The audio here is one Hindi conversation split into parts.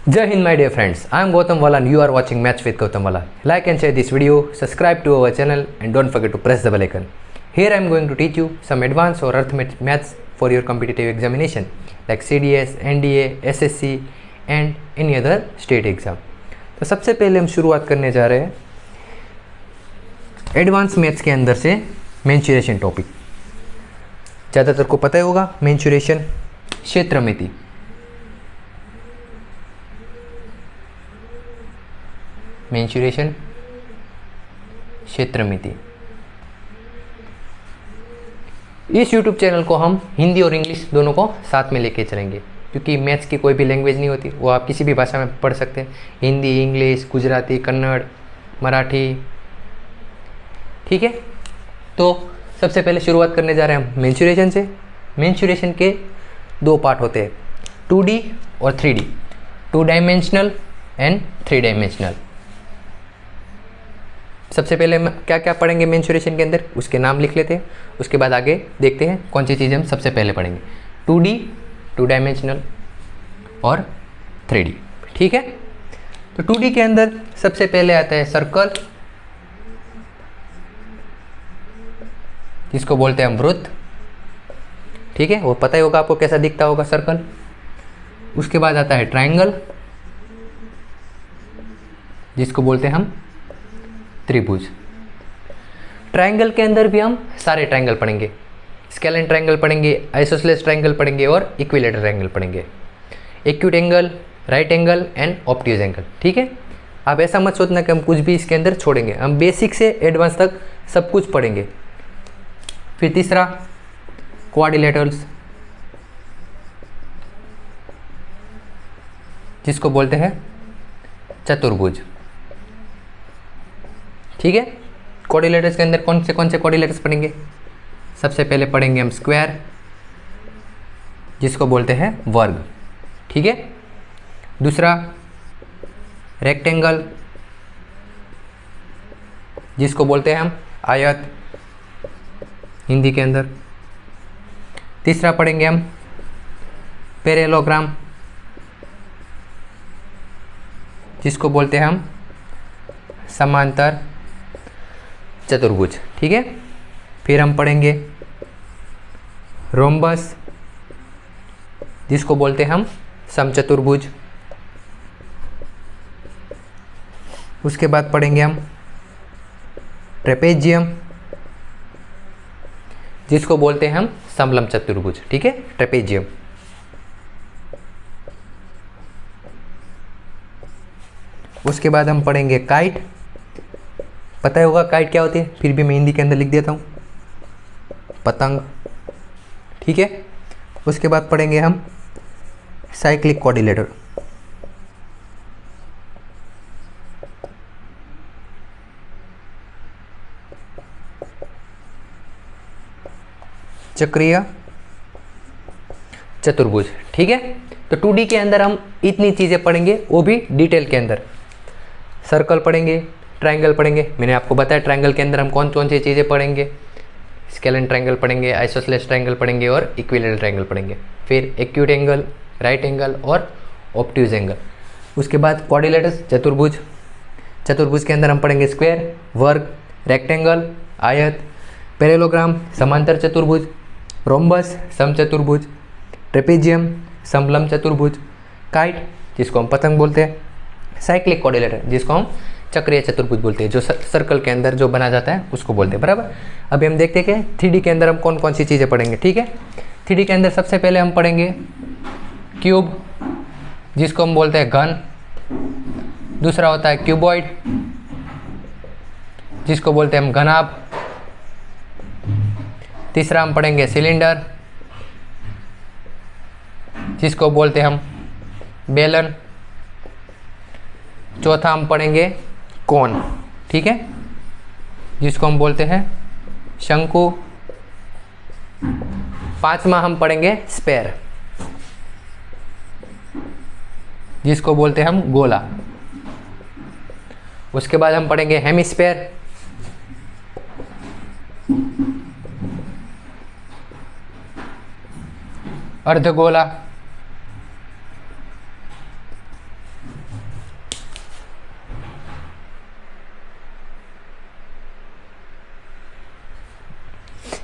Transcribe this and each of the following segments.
Jai Hind, my dear friends. I am Gautam Wala and you are watching Maths with Gautam Wala. Like and share this video, subscribe to our channel and don't forget to press the bell icon. Here I am going to teach you some advanced or arithmetic maths for your competitive examination like CDS, NDA, SSC and any other state exam. तो सबसे पहले हम शुरुआत करने जा रहे हैं एडवांस मैथ्स के अंदर से मेंसुरेशन टॉपिक। ज़्यादातर को पता ही होगा मेंसुरेशन क्षेत्रमिति। मेंसुरेशन क्षेत्रमिति। इस YouTube चैनल को हम हिंदी और इंग्लिश दोनों को साथ में लेके चलेंगे क्योंकि मैथ्स की कोई भी लैंग्वेज नहीं होती, वो आप किसी भी भाषा में पढ़ सकते हैं, हिंदी, इंग्लिश, गुजराती, कन्नड़, मराठी। ठीक है, तो सबसे पहले शुरुआत करने जा रहे हैं हम मेंसुरेशन से। मेंसुरेशन के दो पार्ट होते हैं, 2D और 3D, 2 डायमेंशनल एंड 3 डायमेंशनल। सबसे पहले हम क्या क्या पढ़ेंगे मेंसुरेशन के अंदर, उसके नाम लिख लेते हैं, उसके बाद आगे देखते हैं कौन सी चीज़ें हम सबसे पहले पढ़ेंगे। 2D 2 डायमेंशनल और 3D। ठीक है, तो 2D के अंदर सबसे पहले आता है सर्कल, जिसको बोलते हैं हम वृत्त। ठीक है, वो पता ही होगा आपको कैसा दिखता होगा सर्कल। उसके बाद आता है ट्रायंगल, जिसको बोलते हैं हम त्रिभुज। ट्रायंगल के अंदर भी हम सारे ट्रायंगल पढ़ेंगे, स्केलेन ट्रायंगल पढ़ेंगे, आइसोसेलेस ट्रायंगल पढ़ेंगे और इक्विलेटरल ट्रायंगल पढ़ेंगे, acute angle, right angle and obtuse angle. ठीक है, आप ऐसा मत सोचना कि हम कुछ भी इसके अंदर छोड़ेंगे, हम बेसिक से एडवांस तक सब कुछ पढ़ेंगे। फिर तीसरा क्वाड्रिलेटरल्स, जिसको बोलते हैं चतुर्भुज। ठीक है, क्वाड्रिलेटरल्स के अंदर कौन से क्वाड्रिलेटरल्स पढ़ेंगे? सबसे पहले पढ़ेंगे हम स्क्वायर, जिसको बोलते हैं वर्ग। ठीक है, दूसरा रेक्टेंगल, जिसको बोलते हैं हम आयत हिंदी के अंदर। तीसरा पढ़ेंगे हम पैरेललोग्राम, जिसको बोलते हैं हम समांतर चतुर्भुज। ठीक है, फिर हम पढ़ेंगे रोम्बस, जिसको बोलते हैं हम समचतुर्भुज। उसके बाद पढ़ेंगे हम ट्रेपेजियम, जिसको बोलते हैं हम समलंब चतुर्भुज। ठीक है, ट्रेपेजियम। उसके बाद हम पढ़ेंगे काइट, पता ही होगा काइट क्या होती है, फिर भी मैं हिंदी के अंदर लिख देता हूँ, पतंग। ठीक है, उसके बाद पढ़ेंगे हम साइक्लिक क्वाड्रिलेटर, चक्रीय चतुर्भुज। ठीक है, तो 2D के अंदर हम इतनी चीज़ें पढ़ेंगे, वो भी डिटेल के अंदर। सर्कल पढ़ेंगे, ट्रायंगल पढ़ेंगे, मैंने आपको बताया ट्रायंगल के अंदर हम कौन कौन सी चीज़ें पढ़ेंगे, स्केलेन ट्रायंगल पढ़ेंगे, आइसोसेलेस ट्रायंगल पढ़ेंगे और इक्विलेटरल ट्रायंगल पढ़ेंगे। फिर एक्यूट एंगल, राइट एंगल और ऑब्ट्यूज एंगल। उसके बाद क्वाड्रिलेटरल्स, चतुर्भुज। चतुर्भुज के अंदर हम पढ़ेंगे स्क्वायर, वर्ग, रेक्टेंगल, आयत, पैरेललोग्राम, समांतर चतुर्भुज, रोम्बस, समचतुर्भुज, ट्रेपेजियम, समलंब चतुर्भुज, काइट, जिसको हम पतंग बोलते हैं, साइक्लिक क्वाड्रिलेटर, जिसको हम चक्रीय चतुर्भुज बोलते हैं, जो सर्कल के अंदर जो बना जाता है उसको बोलते हैं। बराबर। अभी हम देखते हैं कि 3D के अंदर हम कौन कौन सी चीज़ें पढ़ेंगे। ठीक है, 3D के अंदर सबसे पहले हम पढ़ेंगे क्यूब, जिसको हम बोलते हैं घन। दूसरा होता है क्यूबॉइड, जिसको बोलते हैं हम घनाभ। तीसरा हम पढ़ेंगे सिलेंडर, जिसको बोलते हैं हम बेलन। चौथा हम पढ़ेंगे कोन। ठीक है, जिसको हम बोलते हैं शंकु। पांचवा हम पढ़ेंगे स्फेयर, जिसको बोलते हैं हम गोला। उसके बाद हम पढ़ेंगे हेमिस्फेयर, अर्धगोला।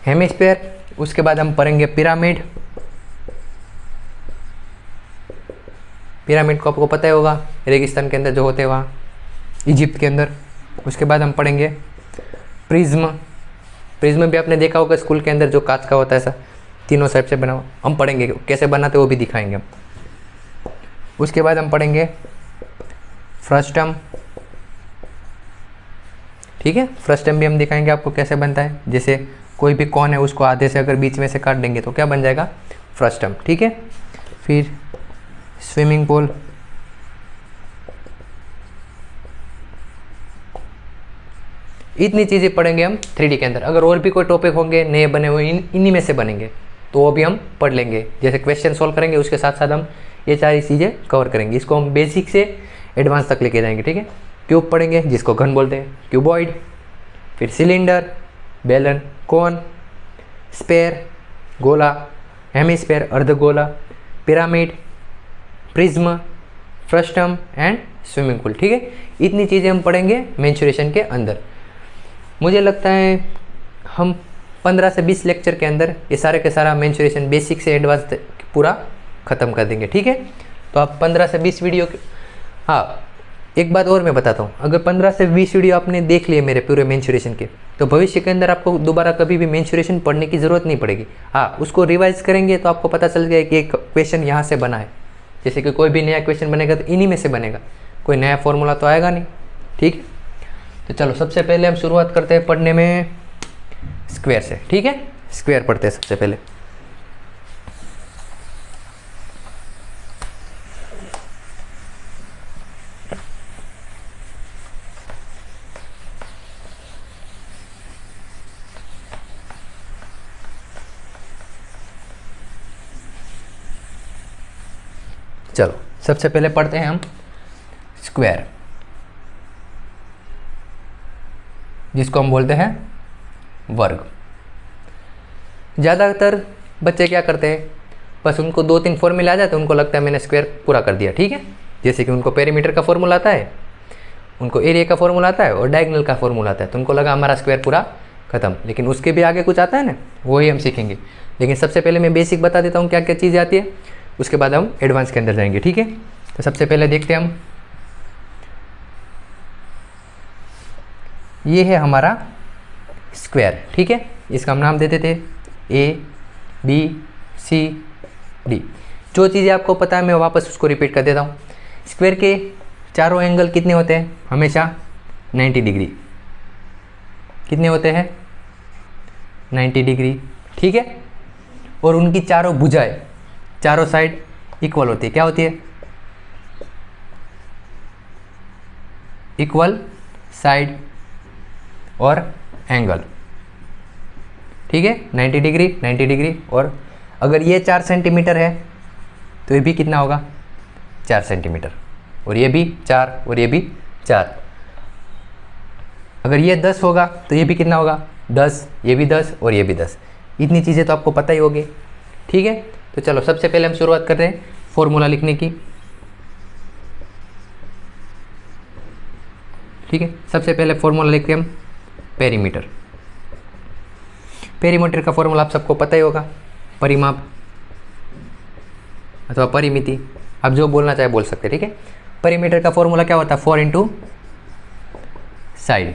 हेमिस्फीयर। उसके बाद हम पढ़ेंगे पिरामिड। पिरामिड को आपको पता ही होगा, रेगिस्तान के अंदर जो होते हैं वहाँ, इजिप्ट के अंदर। उसके बाद हम पढ़ेंगे प्रिज्म। प्रिज्म भी आपने देखा होगा स्कूल के अंदर, जो कांच का होता है ऐसा तीनों साइड से बना हुआ। हम पढ़ेंगे कैसे बनाते वो भी दिखाएंगे हम। उसके बाद हम पढ़ेंगे फ्रस्टम। ठीक है, फ्रस्टम भी हम दिखाएंगे आपको कैसे बनता है। जैसे कोई भी कॉन है उसको आधे से अगर बीच में से काट देंगे तो क्या बन जाएगा, फ्रस्टम। ठीक है, फिर स्विमिंग पूल। इतनी चीज़ें पढ़ेंगे हम 3D के अंदर। अगर और भी कोई टॉपिक होंगे नए बने हुए इन्हीं में से बनेंगे तो वो भी हम पढ़ लेंगे। जैसे क्वेश्चन सॉल्व करेंगे उसके साथ साथ हम ये सारी चीज़ें कवर करेंगे। इसको हम बेसिक से एडवांस तक लेके जाएंगे। ठीक है, क्यूब पढ़ेंगे जिसको घन बोलते हैं, क्यूबॉइड, फिर सिलेंडर, बेलन, कोन, स्पेयर, गोला, हेमिस्फीयर अर्धगोला, pyramid, prism, frustum and swimming pool. ठीक है, इतनी चीज़ें हम पढ़ेंगे मेंसुरेशन के अंदर। मुझे लगता है हम 15 से 20 लेक्चर के अंदर ये सारे के सारा मेंसुरेशन बेसिक से एडवांस पूरा ख़त्म कर देंगे। ठीक है, तो आप 15 से 20 वीडियो हाँ, एक बात और मैं बताता हूँ, अगर 15 से 20 वीडियो आपने देख लिए मेरे पूरे मेंसुरेशन के, तो भविष्य के अंदर आपको दोबारा कभी भी मेंसुरेशन पढ़ने की ज़रूरत नहीं पड़ेगी। हाँ, उसको रिवाइज करेंगे तो आपको पता चल गया कि एक क्वेश्चन यहाँ से बना है। जैसे कि कोई भी नया क्वेश्चन बनेगा तो इन्हीं में से बनेगा, कोई नया फॉर्मूला तो आएगा नहीं। ठीक है, तो चलो सबसे पहले हम शुरुआत करते हैं पढ़ने में स्क्वायर से। ठीक है, स्क्वायर पढ़ते हैं सबसे पहले। चलो सबसे पहले पढ़ते हैं हम स्क्वायर, जिसको हम बोलते हैं वर्ग। ज़्यादातर बच्चे क्या करते हैं, बस उनको 2-3 फॉर्मूला आ जाते हैं, उनको लगता है मैंने स्क्वायर पूरा कर दिया। ठीक है, जैसे कि उनको पेरीमीटर का फॉर्मूला आता है, उनको एरिया का फॉर्मूला आता है और डायगोनल का फॉर्मूला आता है, तो उनको लगा हमारा स्क्वायर पूरा खत्म। लेकिन उसके भी आगे कुछ आता है ना, वही हम सीखेंगे। लेकिन सबसे पहले मैं बेसिक बता देता हूँ क्या क्या चीज़ें आती है, उसके बाद हम एडवांस के अंदर जाएंगे। ठीक है, तो सबसे पहले देखते हैं हम, ये है हमारा स्क्वायर। ठीक है, इसका हम नाम देते थे ए बी सी डी। जो चीज़ें आपको पता है मैं वापस उसको रिपीट कर देता हूँ। स्क्वायर के चारों एंगल कितने होते हैं, हमेशा 90 डिग्री। कितने होते हैं, 90 डिग्री। ठीक है, और उनकी चारों भुजाएं, चारों साइड इक्वल होती है। क्या होती है, इक्वल साइड और एंगल। ठीक है, 90 डिग्री 90 डिग्री। और अगर ये 4 सेंटीमीटर है तो ये भी कितना होगा, 4 सेंटीमीटर। और ये भी 4 और ये भी 4। अगर ये 10 होगा तो ये भी कितना होगा, 10, ये भी 10 और ये भी 10। इतनी चीज़ें तो आपको पता ही होगी। ठीक है, तो चलो सबसे पहले हम शुरुआत कर रहे हैं फॉर्मूला लिखने की। ठीक है, सबसे पहले फॉर्मूला लिखते हैं हम पेरीमीटर। पेरीमीटर का फॉर्मूला आप सबको पता ही होगा, परिमाप अथवा परिमिति, आप जो बोलना चाहे बोल सकते हैं। ठीक है, पेरीमीटर का फॉर्मूला क्या होता है, 4 इंटू साइड।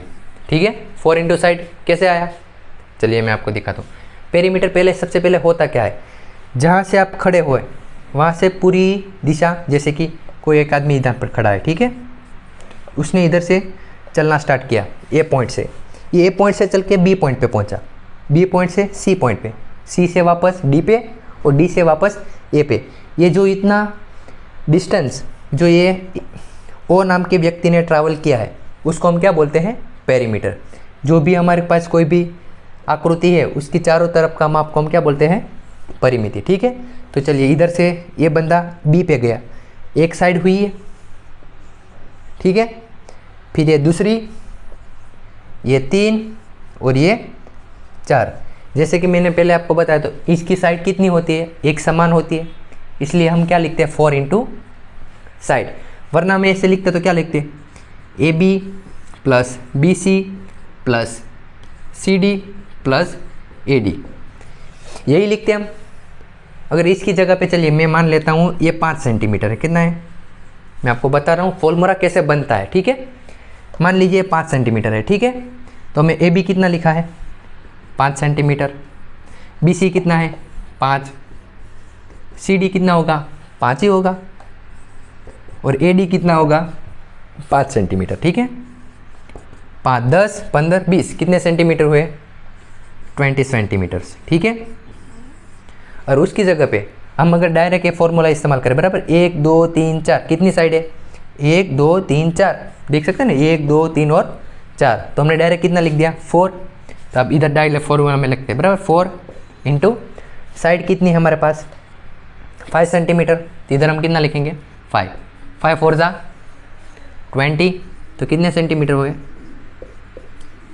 ठीक है, 4 इंटू साइड कैसे आया, चलिए मैं आपको दिखाता हूँ। पेरीमीटर पहले सबसे पहले होता क्या है, जहाँ से आप खड़े हुए वहाँ से पूरी दिशा, जैसे कि कोई एक आदमी इधर पर खड़ा है। ठीक है, उसने इधर से चलना स्टार्ट किया ए पॉइंट से, ये ए पॉइंट से चल के बी पॉइंट पे पहुंचा, बी पॉइंट से सी पॉइंट पे, सी से वापस डी पे और डी से वापस ए पे। ये जो इतना डिस्टेंस जो ये ओ नाम के व्यक्ति ने ट्रैवल किया है उसको हम क्या बोलते हैं, पेरीमीटर। जो भी हमारे पास कोई भी आकृति है उसकी चारों तरफ का माप को हम क्या बोलते हैं, परिमिति। ठीक है, तो चलिए इधर से ये बंदा बी पे गया, एक साइड हुई है। ठीक है, फिर ये दूसरी, ये 3 और ये 4। जैसे कि मैंने पहले आपको बताया, तो इसकी साइड कितनी होती है, एक समान होती है, इसलिए हम क्या लिखते हैं, 4 इंटू साइड। वरना में ऐसे लिखते तो क्या लिखते, A B plus B C plus C D plus AD, यही लिखते हैं हम। अगर इसकी जगह पे चलिए मैं मान लेता हूँ ये 5 सेंटीमीटर है, कितना है मैं आपको बता रहा हूँ फॉर्मूला कैसे बनता है, ठीक है। मान लीजिए 5 सेंटीमीटर है, ठीक है, तो हमें AB कितना लिखा है 5 सेंटीमीटर, BC कितना है 5, CD कितना होगा 5 ही होगा, और AD कितना होगा 5 सेंटीमीटर, ठीक है। 5, 10, 15, 20 कितने सेंटीमीटर हुए 20 सेंटीमीटर्स, ठीक है। और उसकी जगह पे हम अगर डायरेक्ट ये फॉर्मूला इस्तेमाल करें, बराबर 1 2 3 4, कितनी साइड है 1 2 3 4, देख सकते हैं ना 1 2 3 और 4, तो हमने डायरेक्ट कितना लिख दिया 4। तो अब इधर डायरेक्ट फॉर्मूला में लिखते हैं, बराबर 4 इंटू साइड कितनी है हमारे पास 5 सेंटीमीटर, तो इधर हम कितना लिखेंगे 5, 5 4 जा 20, तो कितने सेंटीमीटर हुए,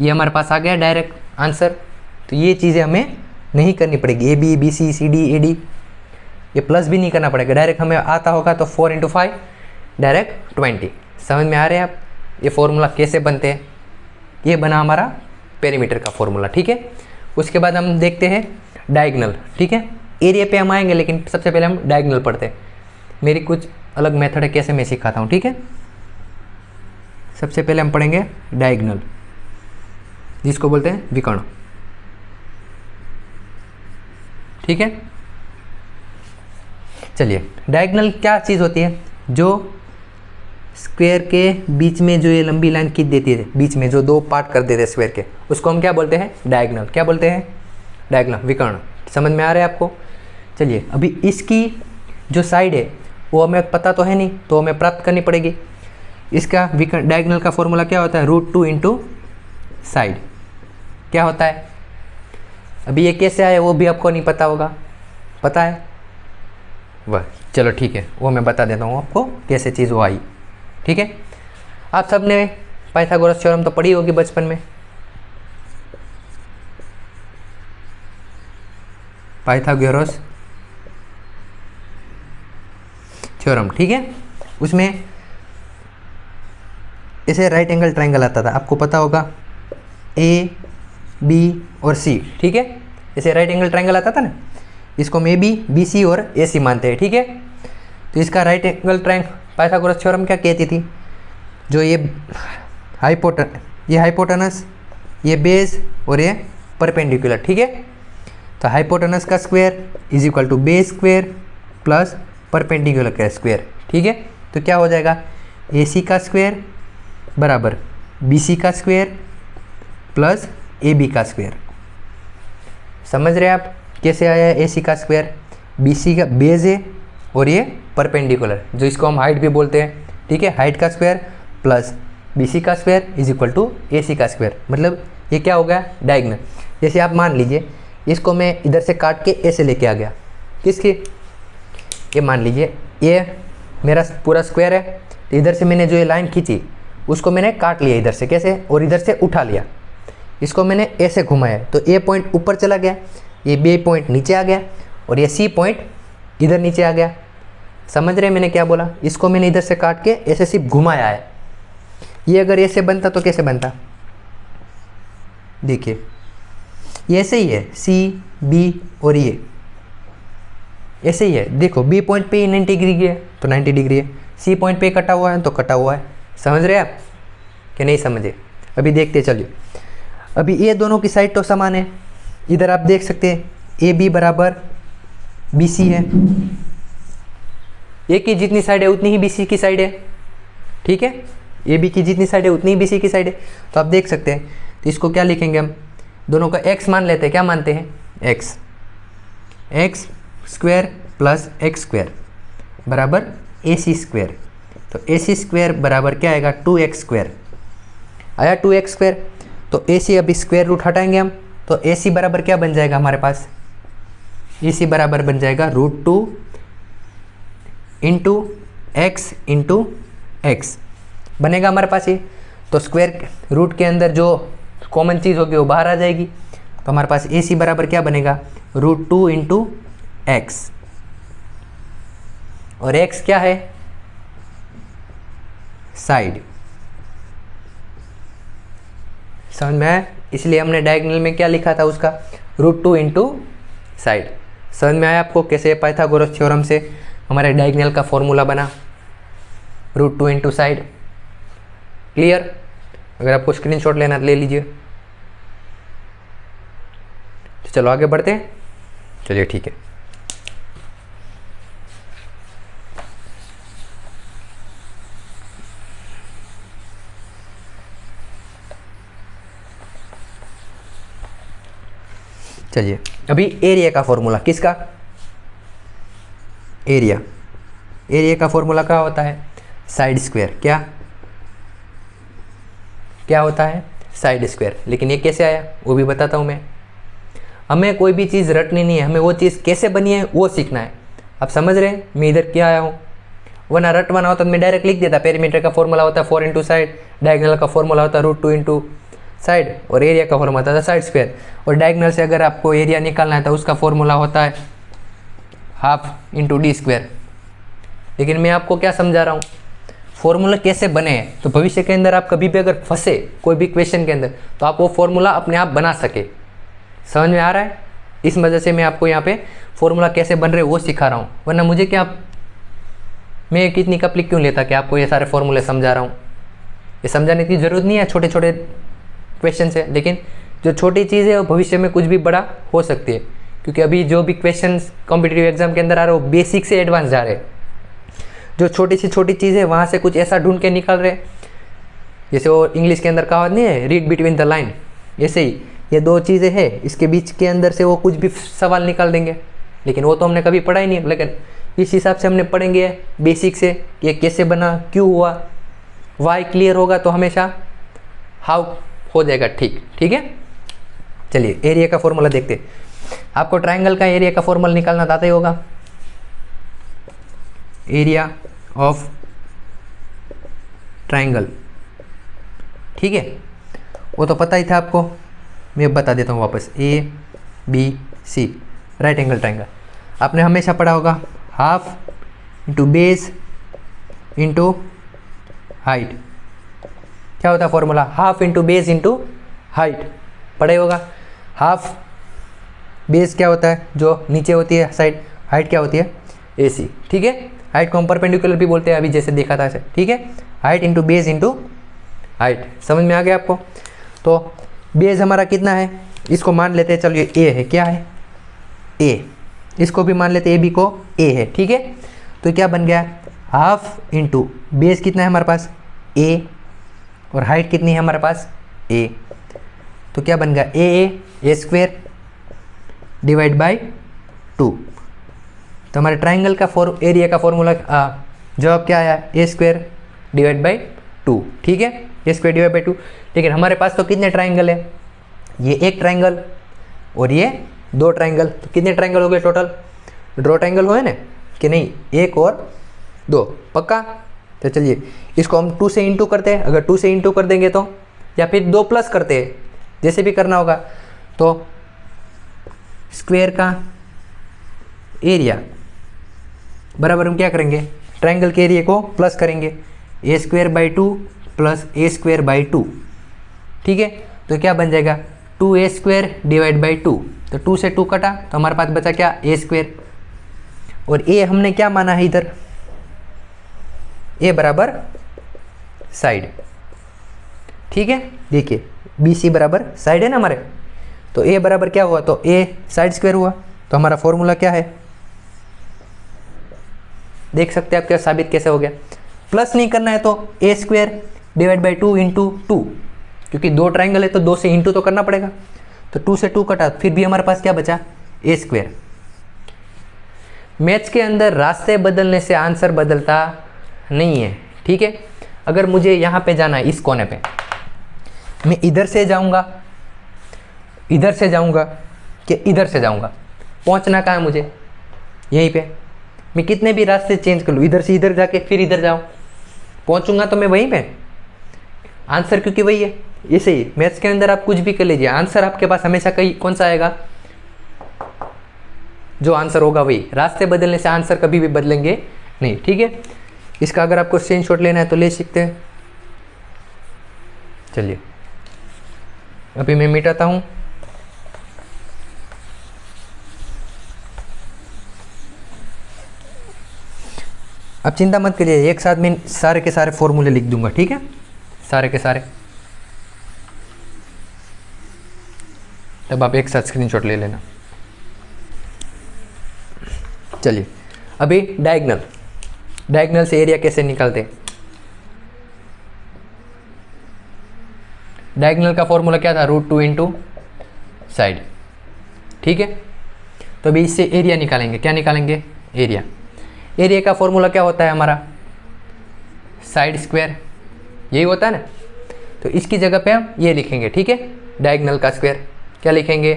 ये हमारे पास आ गया डायरेक्ट आंसर। तो ये चीज़ें हमें नहीं करनी पड़ेगी, AB BC CD AD, ये प्लस भी नहीं करना पड़ेगा, डायरेक्ट हमें आता होगा तो 4 इंटू 5 डायरेक्ट 20। समझ में आ रहे हैं आप ये फॉर्मूला कैसे बनते हैं, ये बना हमारा पेरीमीटर का फॉर्मूला, ठीक है। उसके बाद हम देखते हैं डायगोनल, ठीक है। एरिया पे हम आएंगे, लेकिन सबसे पहले हम डायगोनल पढ़ते हैं। मेरी कुछ अलग मेथड है कैसे मैं सिखाता हूँ, ठीक है। सबसे पहले हम पढ़ेंगे डायगोनल, जिसको बोलते हैं विकर्ण, ठीक है। चलिए डायगोनल क्या चीज़ होती है, जो स्क्वायर के बीच में जो ये लंबी लाइन खींच देती है, बीच में जो दो पार्ट कर देते हैं स्क्वायर के, उसको हम क्या बोलते हैं डायगोनल, क्या बोलते हैं डायगोनल, विकर्ण। समझ में आ रहा है आपको। चलिए अभी इसकी जो साइड है वो हमें पता तो है नहीं, तो हमें प्राप्त करनी पड़ेगी। इसका विकर्ण डायगोनल का फॉर्मूला क्या होता है, √2 इंटू साइड, क्या होता है। अभी ये कैसे आया वो भी आपको नहीं पता होगा, पता है वह, चलो ठीक है वो मैं बता देता हूँ आपको कैसे चीज़ वो आई, ठीक है। आप सब ने पाइथागोरस थ्योरम तो पढ़ी होगी बचपन में, पाइथागोरस थ्योरम, ठीक है। उसमें इसे राइट एंगल ट्रायंगल आता था, आपको पता होगा A B और C, ठीक है। इसे राइट एंगल ट्रायंगल आता था ना, इसको हम AB BC और AC मानते हैं, ठीक है। तो इसका right angle triangle Pythagoras theorem क्या कहती थी, जो ये हाइपोटेनस, ये बेस और ये परपेंडिकुलर, ठीक है। तो हाइपोटेनस का square is equal to base square plus perpendicular का स्क्वायर, ठीक है। तो क्या हो जाएगा AC का स्क्वायर बराबर BC का स्क्वायर प्लस AB का स्क्वायर। समझ रहे हैं आप कैसे आया है AC का स्क्वायर, BC का बेस है और ये परपेंडिकुलर, जो इसको हम हाइट भी बोलते हैं, ठीक है। हाइट का स्क्वायर प्लस BC का square is equal to AC का स्क्वायर, मतलब ये क्या हो गया डायगोनल। जैसे आप मान लीजिए इसको मैं इधर से काट के ऐसे लेके आ गया, किसकी, ये मान लीजिए ये मेरा पूरा स्क्वायर है, तो इधर से मैंने जो ये लाइन खींची उसको मैंने काट लिया इधर से, कैसे, और इधर से उठा लिया, इसको मैंने ऐसे घुमाया, तो A पॉइंट ऊपर चला गया, ये B पॉइंट नीचे आ गया, और ये C पॉइंट इधर नीचे आ गया। समझ रहे हैं मैंने क्या बोला, इसको मैंने इधर से काट के ऐसे सिर्फ घुमाया है। ये अगर ऐसे बनता तो कैसे बनता, देखिए ये ऐसे ही है, C B और ये ऐसे ही है, देखो B पॉइंट पे 90 डिग्री है तो 90 डिग्री है, C पॉइंट पे कटा हुआ है तो कटा हुआ है। समझ रहे हैं आप कि नहीं समझे, अभी देखते चलिए। अभी ये दोनों की साइड तो समान है, इधर आप देख सकते हैं AB बराबर BC है, ए की जितनी साइड है उतनी ही BC की साइड है, ठीक है। AB की जितनी साइड है उतनी ही BC की साइड है, तो आप देख सकते हैं। तो इसको क्या लिखेंगे हम, दोनों का x मान लेते हैं, क्या मानते हैं x square plus x square बराबर AC स्क्वायर। तो AC स्क्वायर बराबर क्या आएगा 2x स्क्वायर, आया 2x स्क्वायर। तो AC अभी स्क्वायर रूट हटाएंगे हम, तो AC बराबर क्या बन जाएगा हमारे पास, AC बराबर बन जाएगा √2 इंटू एक्स इंटू एक्स बनेगा हमारे पास ये। तो स्क्वायर रूट के अंदर जो कॉमन चीज़ होगी वो बाहर आ जाएगी, तो हमारे पास AC बराबर क्या बनेगा √2 इंटू एक्स, और x क्या है साइड। समझ में आया, इसलिए हमने डायगोनल में क्या लिखा था उसका √2 इंटू साइड। समझ में आया आपको कैसे पाइथागोरस थ्योरम से हमारे डायगोनल का फॉर्मूला बना, √2 इंटू साइड। क्लियर? अगर आपको स्क्रीनशॉट लेना तो ले लीजिए। तो चलो आगे बढ़ते हैं। चलिए ठीक है। चलिए अभी एरिया का फॉर्मूला, किसका? एरिया का फॉर्मूला क्या होता है? Side square. क्या होता है? Side square. लेकिन ये कैसे आया वो भी बताता हूँ मैं। हमें कोई भी चीज़ रटनी नहीं है, हमें वो चीज़ कैसे बनी है वो सीखना है। आप समझ रहे हैं मैं इधर क्या आया हूँ? वरना रटवाना होता तो मैं डायरेक्ट लिख देता। पेरीमीटर का फॉर्मूला होता है 4 इंटू साइड, डायगोनल का फॉर्मूला होता है √2 इंटू साइड, और एरिया का फॉर्मूला होता है साइड स्क्वायर। और डायगोनल से अगर आपको एरिया निकालना है तो उसका फॉर्मूला होता है ½ इंटू डी स्क्वायर। लेकिन मैं आपको क्या समझा रहा हूँ, फॉर्मूला कैसे बने हैं, तो भविष्य के अंदर आप कभी भी अगर फंसे कोई भी क्वेश्चन के अंदर तो आप वो फॉर्मूला अपने आप बना सके। समझ में आ रहा है? इस वजह से मैं आपको यहाँ पे फॉर्मूला कैसे बन रहे वो सिखा रहा हूँ। वरना मुझे क्या, मैं कितनी कपली क्यों लेता कि आपको ये सारे फॉर्मूले समझा रहा हूँ। ये समझाने की ज़रूरत नहीं है छोटे छोटे क्वेश्चन से, लेकिन जो छोटी चीज़ है वो भविष्य में कुछ भी बड़ा हो सकती है। क्योंकि अभी जो भी क्वेश्चन कॉम्पिटिटिव एग्जाम के अंदर आ रहे हो बेसिक से एडवांस जा रहे हैं। जो छोटी सी छोटी चीज़ है वहाँ से कुछ ऐसा ढूंढ के निकल रहे, जैसे वो इंग्लिश के अंदर कहावत नहीं है, रीड बिटवीन द लाइन। ऐसे ही ये दो चीज़ें हैं, इसके बीच के अंदर से वो कुछ भी सवाल निकाल देंगे। लेकिन वो तो हमने कभी पढ़ा ही नहीं, लेकिन इस हिसाब से हमने पढ़ेंगे बेसिक से कि ये कैसे बना, क्यों हुआ, वाई क्लियर होगा तो हमेशा हाउ हो जाएगा। ठीक है। चलिए एरिया का फॉर्मूला देखते हैं। आपको ट्राइंगल का एरिया का फॉर्मूला निकालना आता ही होगा। एरिया ऑफ ट्राइंगल, ठीक है, वो तो पता ही था आपको, मैं बता देता हूँ वापस। ABC राइट एंगल ट्राइंगल आपने हमेशा पढ़ा होगा, ½ इंटू बेस इंटू हाइट। क्या होता है formula? ½ into base into height पढ़ा होगा। हाफ बेस क्या होता है, जो नीचे होती है साइड, हाइट क्या होती है? AC। ठीक है, हाइट को हम परपेंडिकुलर भी बोलते हैं, अभी जैसे देखा था। ठीक है, height into base into height. समझ में आ गया आपको? तो बेस हमारा कितना है, इसको मान लेते हैं, चलो ये A है। क्या है? A। इसको भी मान लेते हैं, AB को A है। ठीक है, तो क्या बन गया? ½ इंटू बेस कितना है हमारे पास? A, और हाइट कितनी है हमारे पास? A। तो क्या बन गया? A square divide by 2। तो हमारे ट्राइंगल का एरिया का फॉर्मूला जवाब क्या आया? A square divide by 2। ठीक है, A स्क्वायर डिवाइड बाई 2। लेकिन हमारे पास तो कितने ट्राइंगल है? ये एक ट्राइंगल और ये 2 ट्राइंगल। तो कितने ट्राइंगल हो गए टोटल? ड्रॉ ट्राइंगल हुए ना कि नहीं? 1 और 2 पक्का। तो चलिए इसको हम 2 से इंटू करते हैं। अगर 2 से इंटू कर देंगे तो, या फिर 2 प्लस करते हैं, जैसे भी करना होगा। तो स्क्वायर का एरिया बराबर हम क्या करेंगे? ट्राइंगल के एरिया को प्लस करेंगे, A square by 2 plus A square by 2। ठीक है, तो क्या बन जाएगा? 2A square divide by 2। तो 2 से 2 कटा तो हमारे पास बचा क्या? A square. और A हमने क्या माना है इधर? A बराबर साइड। ठीक है, देखिए BC बराबर साइड है ना हमारे, तो A बराबर क्या हुआ? तो A साइड स्क्वायर हुआ। तो हमारा फॉर्मूला क्या है? देख सकते हैं आप क्या साबित कैसे हो गया। प्लस नहीं करना है तो A square divide by 2 into 2, क्योंकि 2 ट्राइंगल है तो 2 से इंटू तो करना पड़ेगा। तो 2 से 2 कटा, फिर भी हमारे पास क्या बचा? A square. मैथ्स के अंदर रास्ते बदलने से आंसर बदलता नहीं है। ठीक है, अगर मुझे यहाँ पे जाना है, इस कोने पे, मैं इधर से जाऊँगा कि इधर से जाऊँगा, पहुँचना कहाँ है मुझे? यहीं पे। मैं कितने भी रास्ते चेंज कर लूँ, इधर से इधर जाके फिर इधर जाऊँ, पहुँचूंगा तो मैं वहीं पे। आंसर क्योंकि वही है। ऐसे ही मैथ्स के अंदर आप कुछ भी कर लीजिए, आंसर आपके पास हमेशा कौन सा आएगा? जो आंसर होगा वही। रास्ते बदलने से आंसर कभी भी बदलेंगे नहीं। ठीक है, इसका अगर आपको स्क्रीनशॉट लेना है तो ले सकते हैं। चलिए अभी मैं मिटाता हूँ। अब चिंता मत करिए, एक साथ मैं सारे के सारे फॉर्मूले लिख दूंगा, ठीक है, सारे के सारे, तब आप एक साथ स्क्रीनशॉट ले लेना। चलिए अभी डायगोनल से एरिया कैसे निकालते हैं। डायगोनल का फॉर्मूला क्या था, √2 इंटू साइड, ठीक है। तो अभी इससे एरिया निकालेंगे, क्या निकालेंगे, एरिया का फॉर्मूला क्या होता है हमारा, साइड स्क्वायर, यही होता है ना। तो इसकी जगह पे हम ये लिखेंगे, ठीक है, डायगोनल का स्क्वायर क्या लिखेंगे,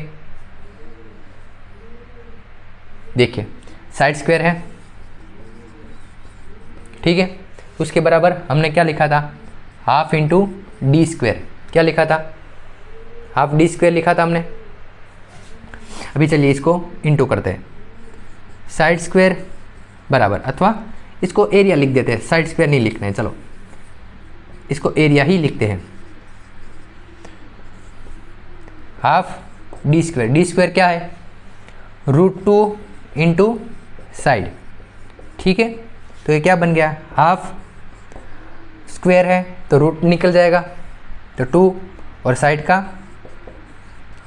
देखिए साइड स्क्वायर है, ठीक है, उसके बराबर हमने क्या लिखा था, हाफ इंटू डी स्क्वायर, क्या लिखा था, हाफ डी स्क्वायर लिखा था हमने। अभी चलिए इसको इंटू करते हैं, साइड स्क्वायर बराबर, अथवा इसको एरिया लिख देते हैं, साइड स्क्वायर नहीं लिखना है, चलो इसको एरिया ही लिखते हैं, हाफ डी स्क्वायर क्या है, √2 इंटू साइड, ठीक है। तो ये क्या बन गया, हाफ स्क्वायर है तो रूट निकल जाएगा, तो 2 और साइड का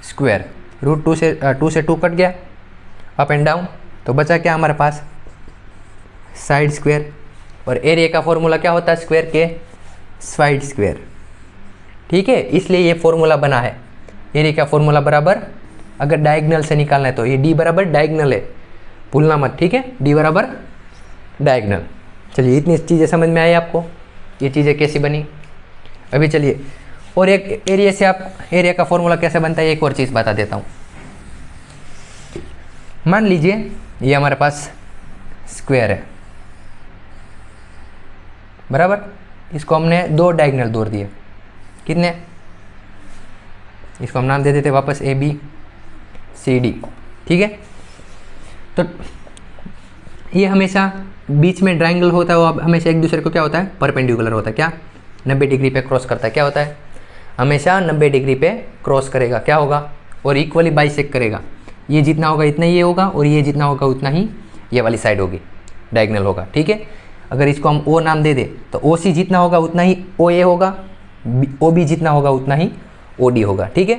स्क्वायर, √2 से 2 से 2 कट गया, अप एंड डाउन, तो बचा क्या हमारे पास, साइड स्क्वायर। और एरिया का फॉर्मूला क्या होता है, स्क्वायर के साइड स्क्वायर, ठीक है, इसलिए ये फॉर्मूला बना है। एरिया का फॉर्मूला बराबर, अगर डायगोनल से निकालना है तो ये डी बराबर डायगोनल है, भूलना मत, ठीक है, डी बराबर डायगोनल। चलिए इतनी चीज़ें समझ में आई आपको, ये चीज़ें कैसी बनी। अभी चलिए और एक एरिया से आप एरिया का फॉर्मूला कैसे बनता है एक और चीज़ बता देता हूँ। मान लीजिए ये हमारे पास स्क्वायर है, बराबर, इसको हमने 2 डायगोनल तोड़ दिए, कितने, इसको हम नाम दे देते वापस ABCD, ठीक है। तो ये हमेशा बीच में ट्रायंगल होता है, वो हमेशा एक दूसरे को क्या होता है, परपेंडिकुलर होता है, क्या 90 डिग्री पे क्रॉस करता है, क्या होता है, हमेशा 90 डिग्री पे क्रॉस करेगा, क्या होगा, और इक्वली बाइसेक्ट करेगा, ये जितना होगा इतना ये होगा, और ये जितना होगा उतना ही ये वाली साइड होगी, डायगोनल होगा, ठीक है। अगर इसको हम O नाम दे दे तो OC जितना होगा उतना ही OA होगा, OB जितना होगा उतना ही OD होगा, ठीक है।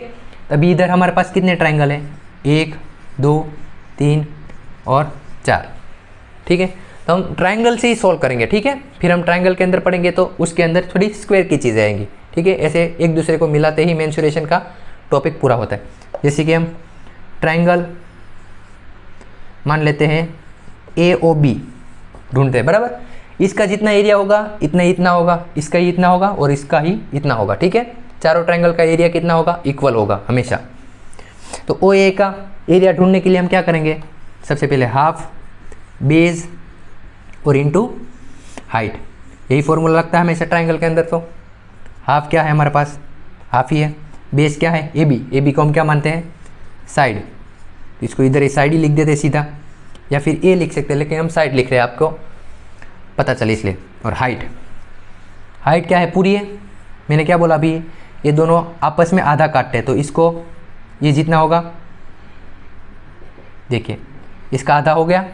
तभी इधर हमारे पास कितने ट्रायंगल हैं, 1 2 3 और 4, ठीक है। तो हम ट्रायंगल से ही सॉल्व करेंगे, ठीक है, फिर हम ट्रायंगल के अंदर पढ़ेंगे तो उसके अंदर थोड़ी स्क्वायर की चीज़ें आएंगी, ठीक है। ऐसे एक दूसरे को मिलाते ही मेंसुरेशन का टॉपिक पूरा होता है। जैसे कि हम ट्रायंगल मान लेते हैं AOB ढूंढते हैं, बराबर, इसका जितना एरिया होगा इतना होगा, इसका ही इतना होगा और इसका ही इतना होगा, ठीक है। चारों ट्रायंगल का एरिया कितना होगा, इक्वल होगा हमेशा। तो OA का एरिया ढूंढने के लिए हम क्या करेंगे, सबसे पहले हाफ बेस और इंटू हाइट, यही फॉर्मूला लगता है हमेशा ट्रायंगल के अंदर। तो हाफ क्या है हमारे पास, हाफ ही है, बेस क्या है AB को हम क्या मानते हैं, साइड, इसको इधर साइड ही लिख देते सीधा, या फिर A लिख सकते हैं, लेकिन हम साइड लिख रहे हैं आपको पता चले इसलिए। और हाइट क्या है, पूरी है, मैंने क्या बोला अभी, ये दोनों आपस में आधा काटते हैं, तो इसको ये जितना होगा, देखिए इसका आधा हो गया,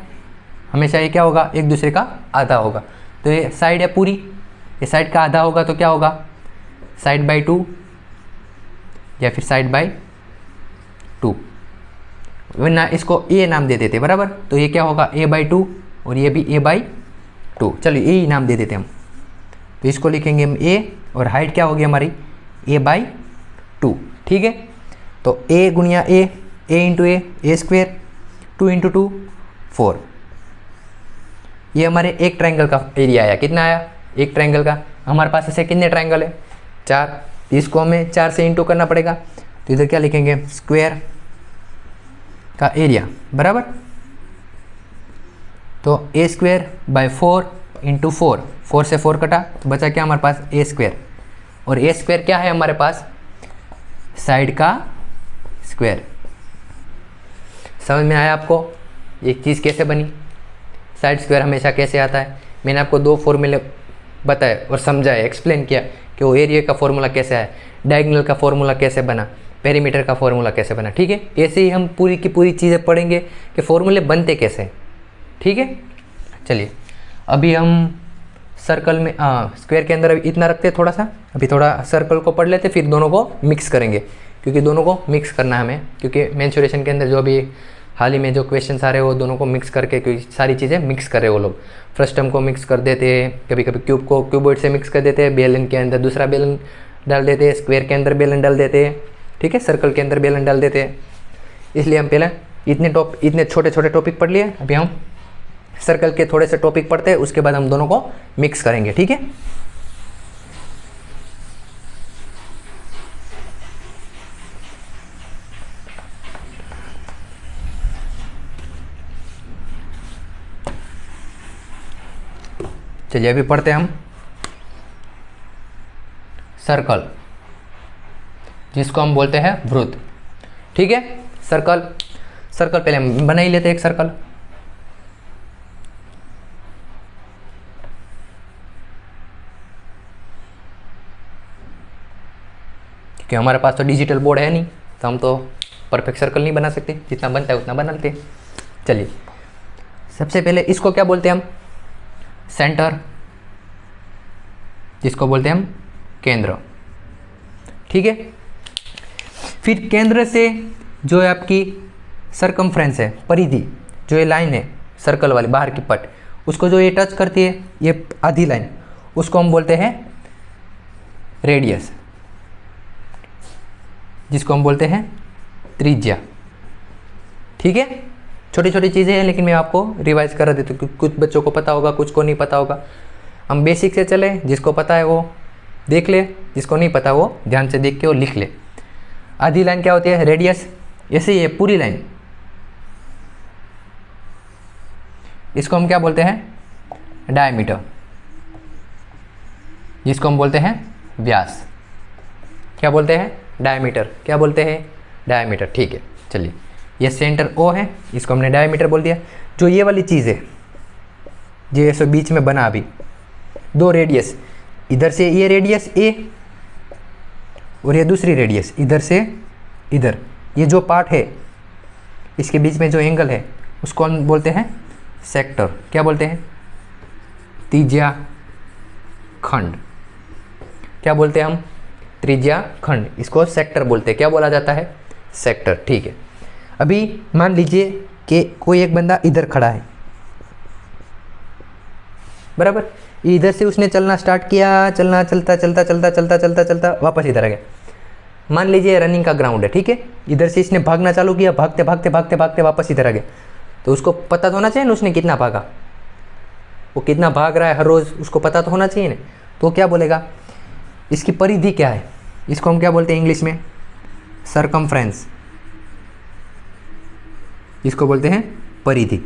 हमेशा ये क्या होगा, एक दूसरे का आधा होगा। तो ये साइड है पूरी, ये साइड का आधा होगा तो क्या होगा, साइड बाई 2 या फिर साइड बाई 2, वरना इसको A नाम दे देते, बराबर। तो ये क्या होगा, A/2 और ये भी A/2, चलिए A ही नाम दे देते हम। तो इसको लिखेंगे हम A, और हाइट क्या होगी हमारी, A/2, ठीक है। तो A गुणिया A into A square, 2 into 2 4, ये हमारे एक ट्रायंगल का एरिया आया, कितना आया, एक ट्रायंगल का। हमारे पास ऐसे कितने ट्रायंगल है, 4, इसको हमें 4 से इंटू करना पड़ेगा। तो इधर क्या लिखेंगे, स्क्वायर का एरिया, बराबर। तो A²/4 इंटू 4 से 4 कटा, तो बचा क्या हमारे पास, A², और A² क्या है हमारे पास, साइड का स्क्वायर। समझ में आया आपको एक चीज़ कैसे बनी, साइड स्क्वायर हमेशा कैसे आता है। मैंने आपको 2 फॉर्मूले बताए और समझाया, एक्सप्लेन किया कि वो एरिया का फॉर्मूला कैसे है, डायगोनल का फॉर्मूला कैसे बना, पेरीमीटर का फॉर्मूला कैसे बना, ठीक है। ऐसे ही हम पूरी की पूरी चीज़ें पढ़ेंगे कि फॉर्मूले बनते कैसे हैं, ठीक है। चलिए अभी हम सर्कल में स्क्वायर के अंदर अभी इतना रखते हैं थोड़ा सा, अभी थोड़ा सर्कल को पढ़ लेते, फिर दोनों को मिक्स करेंगे, क्योंकि दोनों को मिक्स करना है हमें, क्योंकि मेंसुरेशन के अंदर जो भी हाल ही में जो क्वेश्चन आ रहे हैं वो दोनों को मिक्स करके, क्योंकि सारी चीज़ें मिक्स कर रहे हैं वो लोग। फ्रस्टम को मिक्स कर देते हैं, कभी कभी क्यूब को क्यूबॉइड से मिक्स कर देते हैं, बेलन के अंदर दूसरा बेलन डाल देते हैं, स्क्वायर के अंदर बेलन डाल देते हैं, ठीक है, सर्कल के अंदर बेलन डाल देते हैं। इसलिए हम पहले इतने छोटे छोटे टॉपिक पढ़ लिए, अभी हम सर्कल के थोड़े से टॉपिक पढ़ते हैं, उसके बाद हम दोनों को मिक्स करेंगे, ठीक है। चलिए अभी पढ़ते हैं हम सर्कल, जिसको हम बोलते हैं वृत्त, ठीक है। सर्कल पहले हम बना ही लेते हैं एक सर्कल। क्योंकि हमारे पास तो डिजिटल बोर्ड है नहीं, तो हम तो परफेक्ट सर्कल नहीं बना सकते, जितना बनता है उतना बना लेते हैं। चलिए सबसे पहले इसको क्या बोलते हैं हम, सेंटर, जिसको बोलते हैं हम केंद्र, ठीक है। फिर केंद्र से जो है आपकी सरकमफ्रेंस है, परिधि, जो ये लाइन है सर्कल वाली बाहर की पट, उसको जो ये टच करती है, ये आधी लाइन, उसको हम बोलते हैं रेडियस, जिसको हम बोलते हैं त्रिज्या, ठीक है। छोटी छोटी चीज़ें हैं, लेकिन मैं आपको रिवाइज करा देता हूँ, कुछ बच्चों को पता होगा, कुछ को नहीं पता होगा। हम बेसिक से चले, जिसको पता है वो देख ले, जिसको नहीं पता वो ध्यान से देख के वो लिख ले। आधी लाइन क्या होती है, रेडियस, ऐसे ही है पूरी लाइन, इसको हम क्या बोलते हैं, डायमीटर, जिसको हम बोलते हैं व्यास। क्या बोलते हैं, डायमीटर, क्या बोलते हैं, डायमीटर, ठीक है। चलिए ये सेंटर ओ है, इसको हमने डायमीटर बोल दिया। जो ये वाली चीज़ है, जो ऐसे बीच में बना अभी दो रेडियस, इधर से ये रेडियस ए और ये दूसरी रेडियस इधर से इधर, ये जो पार्ट है इसके बीच में जो एंगल है उसको हम बोलते हैं सेक्टर। क्या बोलते हैं, त्रिज्या खंड। क्या बोलते हैं हम, त्रिज्या खंड, इसको सेक्टर बोलते हैं। क्या बोला जाता है, सेक्टर, ठीक है। अभी मान लीजिए कि कोई एक बंदा इधर खड़ा है, बराबर, इधर से उसने चलना स्टार्ट किया, चलना, चलता चलता चलता चलता चलता चलता वापस इधर आ गया। मान लीजिए रनिंग का ग्राउंड है, ठीक है, इधर से इसने भागना चालू किया, भागते भागते भागते भागते वापस इधर आ गया, तो उसको पता तो होना चाहिए ना उसने कितना भागा, वो कितना भाग रहा है हर रोज़, उसको पता तो होना चाहिए ना। तो क्या बोलेगा, इसकी परिधि क्या है, इसको हम क्या बोलते हैं इंग्लिश में, सरकमफ्रेंस, इसको बोलते हैं परिधि।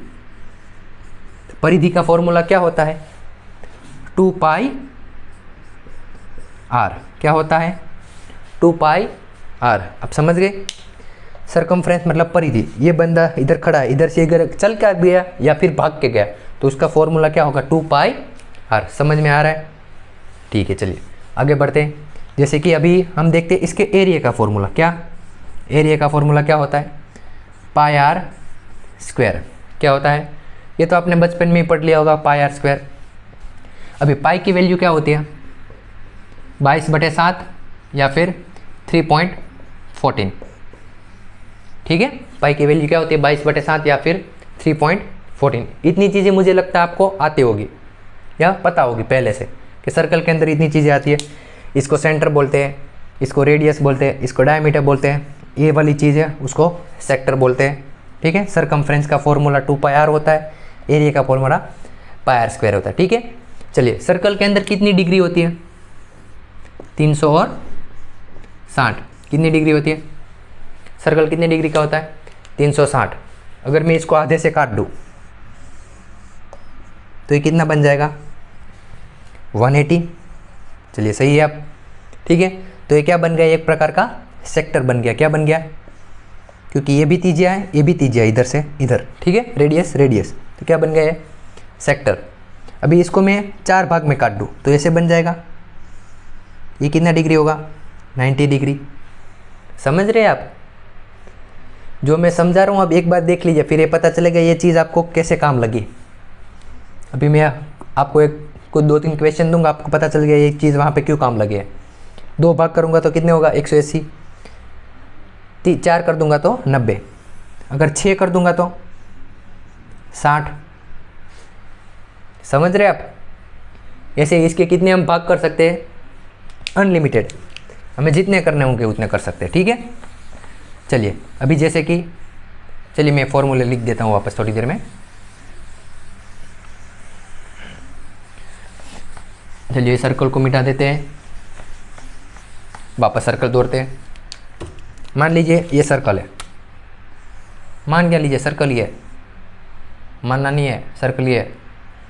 परिधि का फॉर्मूला क्या होता है, 2 पाई आर। क्या होता है, 2 पाई आर। अब समझ गए, सरकमफ्रेंस मतलब परिधि। ये बंदा इधर खड़ा है, इधर से इधर चल के गया या फिर भाग के गया, तो उसका फॉर्मूला क्या होगा, 2 पाई आर। समझ में आ रहा है, ठीक है। चलिए आगे बढ़ते हैं। जैसे कि अभी हम देखते हैं इसके एरिया का फॉर्मूला। क्या, एरिया का फॉर्मूला क्या होता है, पाई आर स्क्वायर। क्या होता है, ये तो आपने बचपन में ही पढ़ लिया होगा, पाई आर स्क्वायर। अभी पाई की वैल्यू क्या होती है, 22/7 या फिर 3.14, ठीक है। पाई की वैल्यू क्या होती है, 22/7 या फिर 3.14। इतनी चीज़ें मुझे लगता है आपको आती होगी या पता होगी पहले से कि सर्कल के अंदर इतनी चीज़ें आती है। इसको सेंटर बोलते हैं, इसको रेडियस बोलते हैं, इसको डायमीटर बोलते हैं, ये वाली चीज़ है उसको सेक्टर बोलते हैं, ठीक है। सरकमफ्रेंस का फॉर्मूला 2 पाई आर होता है, एरिया का फॉर्मूला पाई आर स्क्वायर होता है, ठीक है। चलिए सर्कल के अंदर कितनी डिग्री होती है, 360। कितनी डिग्री होती है, सर्कल कितनी डिग्री का होता है, 360। अगर मैं इसको आधे से काट दूँ तो ये कितना बन जाएगा, 180। चलिए सही है आप, ठीक है। तो ये क्या बन गया, एक प्रकार का सेक्टर बन गया। क्या बन गया, क्योंकि ये भी त्रिज्या है, ये भी त्रिज्या, इधर से इधर, ठीक है, रेडियस रेडियस, तो क्या बन गया ये सेक्टर। अभी इसको मैं 4 भाग में काट दूँ तो ऐसे बन जाएगा, ये कितना डिग्री होगा, 90 डिग्री। समझ रहे हैं आप जो मैं समझा रहा हूँ। अब एक बार देख लीजिए, फिर ये पता चलेगा ये चीज़ आपको कैसे काम लगी। अभी मैं आपको एक कुछ 2-3 क्वेश्चन दूंगा, आपको पता चल गया ये चीज़ वहाँ पे क्यों काम लगी है। 2 भाग करूँगा तो कितने होगा 180, 4 कर दूंगा तो 90, अगर 6 कर दूंगा तो 60। समझ रहे आप? ऐसे इसके कितने हम भाग कर सकते हैं, अनलिमिटेड, हमें जितने करने होंगे उतने कर सकते हैं। ठीक है, चलिए अभी जैसे कि चलिए मैं फॉर्मूले लिख देता हूँ वापस थोड़ी देर में। चलिए सर्कल को मिटा देते हैं, वापस सर्कल दौड़ते हैं। मान लीजिए ये सर्कल है, मान क्या लीजिए सर्कल ही है, मानना नहीं है, सर्कल ही है।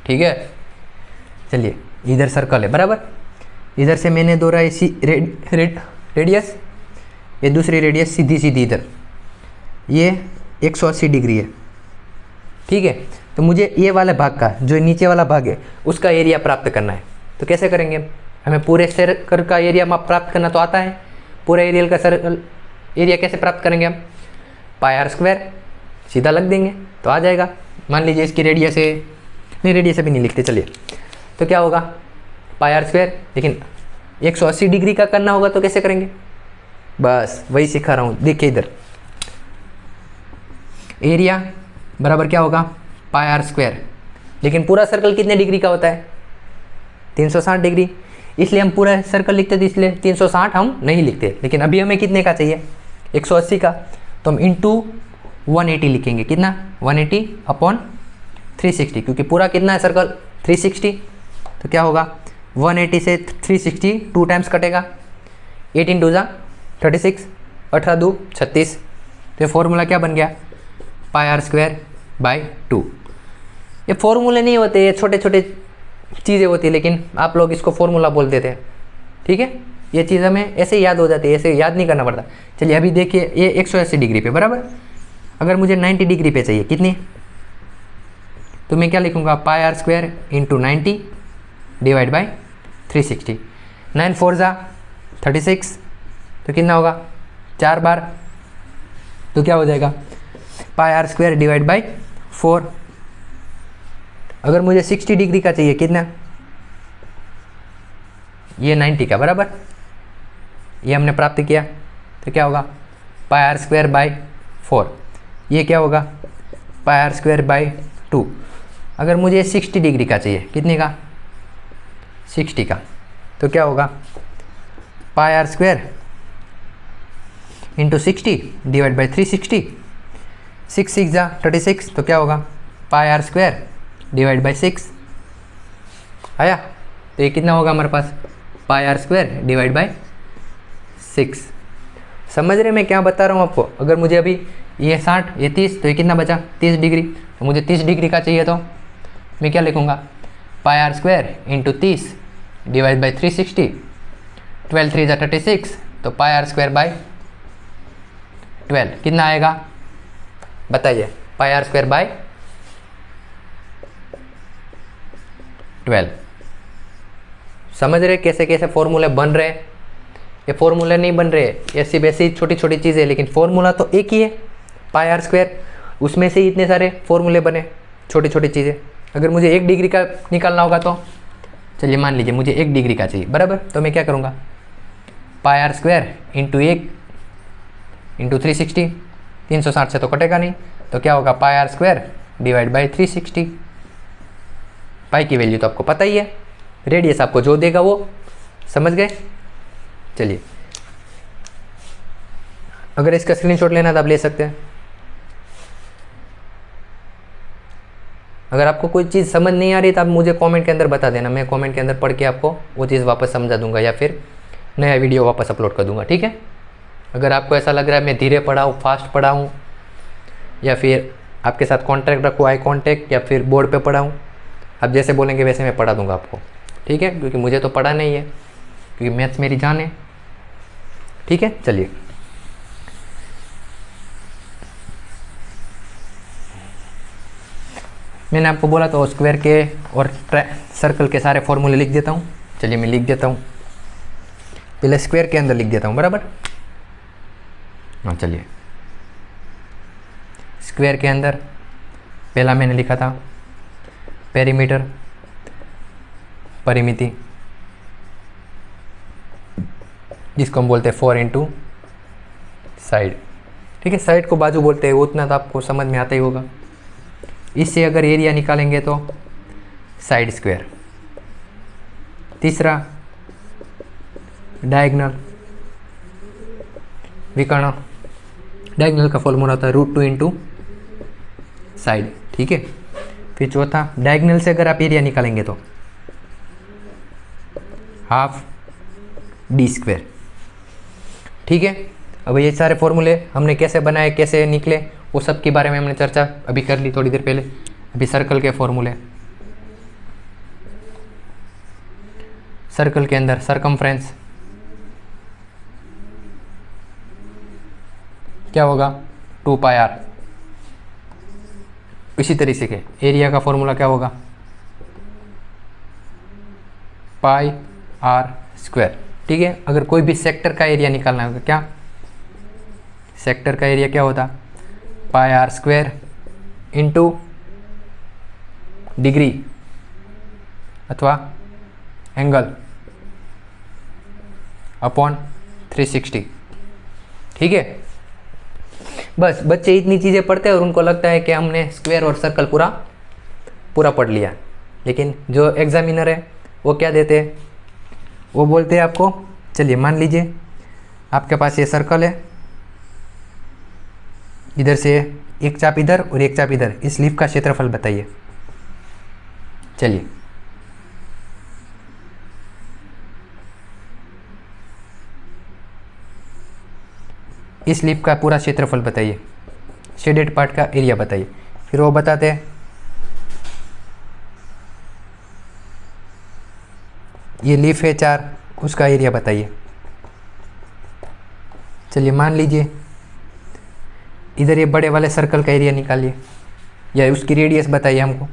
ठीक है, चलिए इधर सर्कल है बराबर, इधर से मैंने दौड़ा इसी रेडियस, ये दूसरी रेडियस सीधी सीधी इधर, ये 180 डिग्री है। ठीक है, तो मुझे ये वाले भाग का, जो नीचे वाला भाग है, उसका एरिया प्राप्त करना है। तो कैसे करेंगे, हमें पूरे सर्कल का एरिया प्राप्त करना तो आता है। पूरे एरिया का सर्कल एरिया कैसे प्राप्त करेंगे हम, पाई आर स्क्वायर सीधा लग देंगे तो आ जाएगा। मान लीजिए इसकी रेडियस है, नहीं रेडियस अभी नहीं लिखते, चलिए तो क्या होगा पाई आर स्क्वायर, लेकिन 180 डिग्री का करना होगा तो कैसे करेंगे, बस वही सिखा रहा हूँ। देखिए इधर एरिया बराबर क्या होगा पाई आर स्क्वायर, लेकिन पूरा सर्कल कितने डिग्री का होता है 360 डिग्री, इसलिए हम पूरा सर्कल लिखते थे, इसलिए 360 हम नहीं लिखते। लेकिन अभी हमें कितने का चाहिए 180 का, तो हम इंटू 180 लिखेंगे। कितना 180 अपॉन 360, क्योंकि पूरा कितना है सर्कल 360, तो क्या होगा 180 से 360 2 टाइम्स कटेगा, 18 2 जा 36, 18 2 36। तो ये फॉर्मूला क्या बन गया पाई आर स्क्वायर बाई 2। ये फॉर्मूले नहीं होते, ये छोटे छोटे चीज़ें होती है, लेकिन आप लोग इसको फॉर्मूला बोल देते हैं। ठीक है, ये चीज़ हमें ऐसे याद हो जाती है, ऐसे याद नहीं करना पड़ता। चलिए अभी देखिए ये 180 डिग्री पे बराबर, अगर मुझे 90 डिग्री पे चाहिए कितनी, तो मैं क्या लिखूँगा pi r square into 90 divide by 360। 9 4 जा 36, तो कितना होगा 4 बार, तो क्या हो जाएगा पाई आर स्क्वायर डिवाइड बाई 4। अगर मुझे 60 डिग्री का चाहिए कितना, ये 90 का बराबर, ये हमने प्राप्त किया, तो क्या होगा पाई आर स्क्वायर बाई 4। ये क्या होगा पाई आर स्क्वायर बाई 2। अगर मुझे 60 डिग्री का चाहिए कितने का 60 का, तो क्या होगा pi r square into 60 divide by 360। 6 6 जा 36, तो क्या होगा pi r square divide by 6 आया। तो ये कितना होगा हमारे पास pi r square divide by 6। समझ रहे मैं क्या बता रहा हूँ आपको। अगर मुझे अभी ये 60 ये 30, तो ये कितना बचा 30 डिग्री, तो मुझे 30 डिग्री का चाहिए, तो मैं क्या लिखूँगा pi r square into 30 divide by 360। 12 3 जा 36, तो पाई आर स्क्वायर बाई 12 कितना आएगा बताइए, पाई आर स्क्वायर बाई 12। समझ रहे कैसे कैसे फॉर्मूले बन रहे हैं। ये फॉर्मूले नहीं बन रहे, ये सिर्फ ऐसी छोटी छोटी चीज़ें, लेकिन फॉर्मूला तो एक ही है पाई आर स्क्वायर, उसमें से ही इतने सारे फॉर्मूले बने छोटी छोटी चीज़ें। अगर मुझे 1 डिग्री का निकालना होगा तो चलिए मान लीजिए मुझे 1 डिग्री का चाहिए बराबर, तो मैं क्या करूँगा पाई आर स्क्वायर इंटू 1 इंटू 360। 360 से तो कटेगा नहीं, तो क्या होगा pi r square divide by 360। पाई की वैल्यू तो आपको पता ही है, रेडियस आपको जो देगा वो समझ गए। चलिए अगर इसका स्क्रीनशॉट लेना तो आप ले सकते हैं। अगर आपको कोई चीज़ समझ नहीं आ रही तो आप मुझे कमेंट के अंदर बता देना, मैं कमेंट के अंदर पढ़ के आपको वो चीज़ वापस समझा दूंगा, या फिर नया वीडियो वापस अपलोड कर दूंगा। ठीक है, अगर आपको ऐसा लग रहा है मैं धीरे पढ़ाऊँ फास्ट पढ़ाऊँ, या फिर आपके साथ कॉन्टैक्ट रखूँ आई कॉन्टैक्ट, या फिर बोर्ड पे पढ़ाऊँ, आप जैसे बोलेंगे वैसे मैं पढ़ा दूंगा आपको। ठीक है, क्योंकि मुझे तो पढ़ा नहीं है, क्योंकि मैथ्स मेरी जान है। ठीक है, चलिए मैंने आपको बोला तो स्क्वायर के और सर्कल के सारे फॉर्मूले लिख देता हूँ। चलिए मैं लिख देता हूँ, पहले स्क्वायर के अंदर लिख देता हूँ बराबर। हाँ चलिए स्क्वायर के अंदर पहला मैंने लिखा था पेरीमीटर, परिमिति, जिसको हम बोलते हैं 4 इंटू साइड। ठीक है, साइड को बाजू बोलते हैं, वो उतना तो आपको समझ में आता ही होगा। इससे अगर एरिया निकालेंगे तो साइड स्क्वायर। तीसरा डायगोनल, विकर्ण, डायगोनल का फॉर्मूला होता है √2 इंटू साइड। ठीक है, फिर चौथा डायगोनल से अगर आप एरिया निकालेंगे तो हाफ डी स्क्वायर। ठीक है, अब ये सारे फॉर्मूले हमने कैसे बनाए, कैसे निकले, वो सब के बारे में हमने चर्चा अभी कर ली थोड़ी देर पहले। अभी सर्कल के फॉर्मूले, सर्कल के अंदर सरकमफ्रेंस क्या होगा, 2πr। इसी तरीके से एरिया का फॉर्मूला क्या होगा, πr²। ठीक है, अगर कोई भी सेक्टर का एरिया निकालना होगा, क्या सेक्टर का एरिया क्या होता, πr² इंटू डिग्री अथवा एंगल अपॉन 360। ठीक है, बस बच्चे इतनी चीज़ें पढ़ते हैं और उनको लगता है कि हमने स्क्वायर और सर्कल पूरा पढ़ लिया। लेकिन जो एग्जामिनर है वो क्या देते हैं, वो बोलते हैं आपको, चलिए मान लीजिए आपके पास ये सर्कल है, इधर से एक चाप इधर और एक चाप इधर, इस लीफ का क्षेत्रफल बताइए। चलिए इस लीफ का पूरा क्षेत्रफल बताइए, शेडेड पार्ट का एरिया बताइए। फिर वो बताते हैं ये लीफ है 4, उसका एरिया बताइए। चलिए मान लीजिए इधर ये बड़े वाले सर्कल का एरिया निकालिए या उसकी रेडियस बताइए हमको।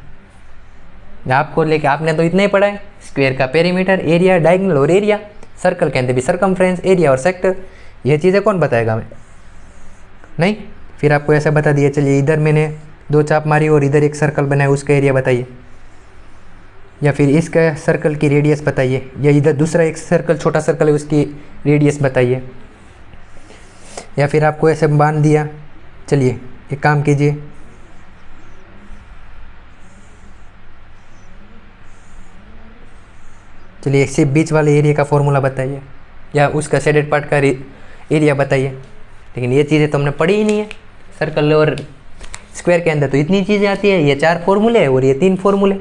आपको लेके आपने तो इतना ही पढ़ा है, स्क्वायर का पेरीमीटर, एरिया, डायगोनल और एरिया, सर्कल के अंदर भी सरकमफ्रेंस, एरिया और सेक्टर। ये चीज़ें कौन बताएगा हमें, नहीं। फिर आपको ऐसा बता दिया, चलिए इधर मैंने 2 चाप मारी और इधर एक सर्कल बनाया, उसका एरिया बताइए। या फिर इसका सर्कल की रेडियस बताइए, या इधर दूसरा एक सर्कल, छोटा सर्कल है, उसकी रेडियस बताइए। या फिर आपको ऐसे बांध दिया, चलिए एक काम कीजिए, चलिए सिर्फ बीच वाले एरिया का फॉर्मूला बताइए या उसका शेडेड पार्ट का एरिया बताइए। लेकिन ये चीज़ें तो हमने पढ़ी ही नहीं है। सर्कल और स्क्वायर के अंदर तो इतनी चीज़ें आती है, ये 4 फॉर्मूले और ये 3 फॉर्मूले,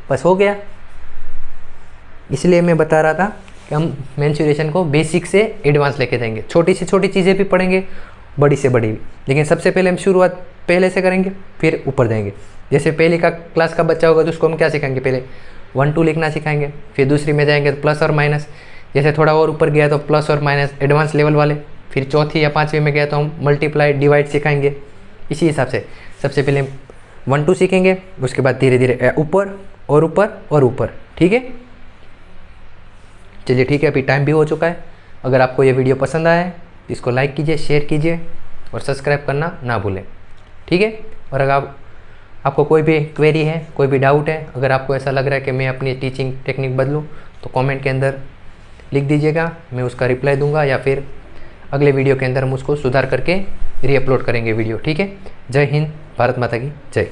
बस हो गया। इसलिए मैं बता रहा था कि हम मेंसुरेशन को बेसिक से एडवांस लेके जाएंगे, छोटी से छोटी चीज़ें भी पढ़ेंगे, बड़ी से बड़ी भी। लेकिन सबसे पहले हम शुरुआत पहले से करेंगे, फिर ऊपर जाएंगे। जैसे पहले का क्लास का बच्चा होगा तो उसको हम क्या सिखाएंगे, पहले 1 2 लिखना सिखाएंगे। फिर दूसरी में जाएंगे तो प्लस और माइनस, जैसे थोड़ा और ऊपर गया तो प्लस और माइनस एडवांस लेवल वाले। फिर चौथी या 5वीं में गया तो हम मल्टीप्लाई डिवाइड सिखाएंगे। इसी हिसाब से सबसे पहले 1 2 सीखेंगे, उसके बाद धीरे धीरे ऊपर और ऊपर और ऊपर। ठीक है, चलिए ठीक है, अभी टाइम भी हो चुका है। अगर आपको ये वीडियो पसंद आया है इसको लाइक कीजिए, शेयर कीजिए और सब्सक्राइब करना ना भूलें। ठीक है, और अगर आपको कोई भी क्वेरी है, कोई भी डाउट है, अगर आपको ऐसा लग रहा है कि मैं अपनी टीचिंग टेक्निक बदलूं, तो कमेंट के अंदर लिख दीजिएगा, मैं उसका रिप्लाई दूंगा, या फिर अगले वीडियो के अंदर हम उसको सुधार करके रीअपलोड करेंगे वीडियो। ठीक है, जय हिंद, भारत माता की जय।